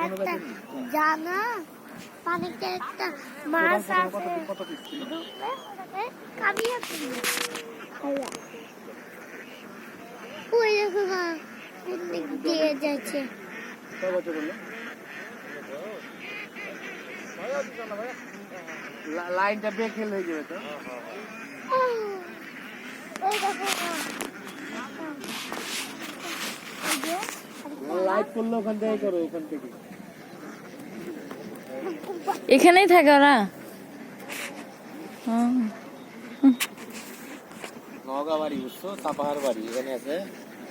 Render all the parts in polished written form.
একটা জানা পানিতে একটা মাছ আছে কামিয়ে ফেলবে ওই দেখো মা কোন দিক দিয়ে যাচ্ছে লাইনটা বেঁকেল হয়ে যাবে তো ওই দেখো লাইট করলে ওখান থেকে করো ওখান থেকে এখানেই থাকে ওরা নওগাঁ বাড়ি বুঝছো সাপাহার বাড়ি এখানে আছে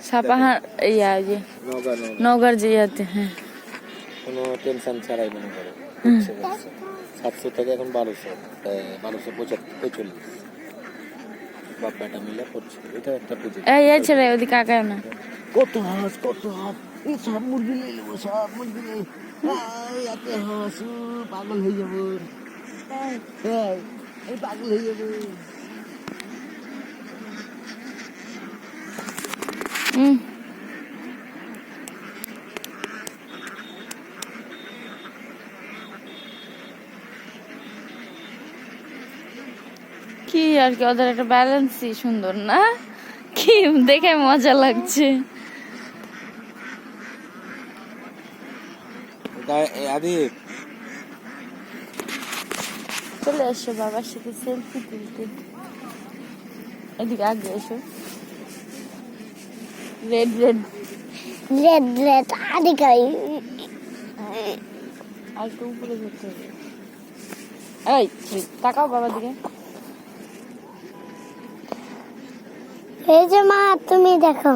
সাপাহার ইয়া যে নওগাঁ নওগাঁর যে ইয়াতে হ্যাঁ কোনো টেনশন ছাড়াই মনে করো 700 থেকে এখন 1245 বাপ বেটা মিলে পড়ছে এটা একটা পুজো এই ছেলে ওদিকে আগায় না কত হাঁস এই সব মুরগি নিয়ে নেবো সব মুরগি নিয়ে এত হাঁস পাগল হয়ে যাবো এই পাগল হয়ে যাবো কি আর কি ওদের একটা ব্যালেন্সই সুন্দর না কি দেখে মজা লাগছে আদি চলে এসো বাবার সাথে সেলফি তুলতে এদিকে আগে এসো রেড রেড রেড রেড আদি গাই আর একটু উপরে যেতে হবে এই তাকাও বাবার দিকে এই যে মা তুমি দেখো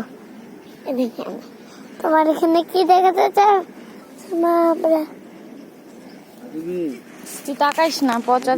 এদিকে তোমার এখানে কি দেখাতে চাও মা বলে তুই তাকাইস না পচা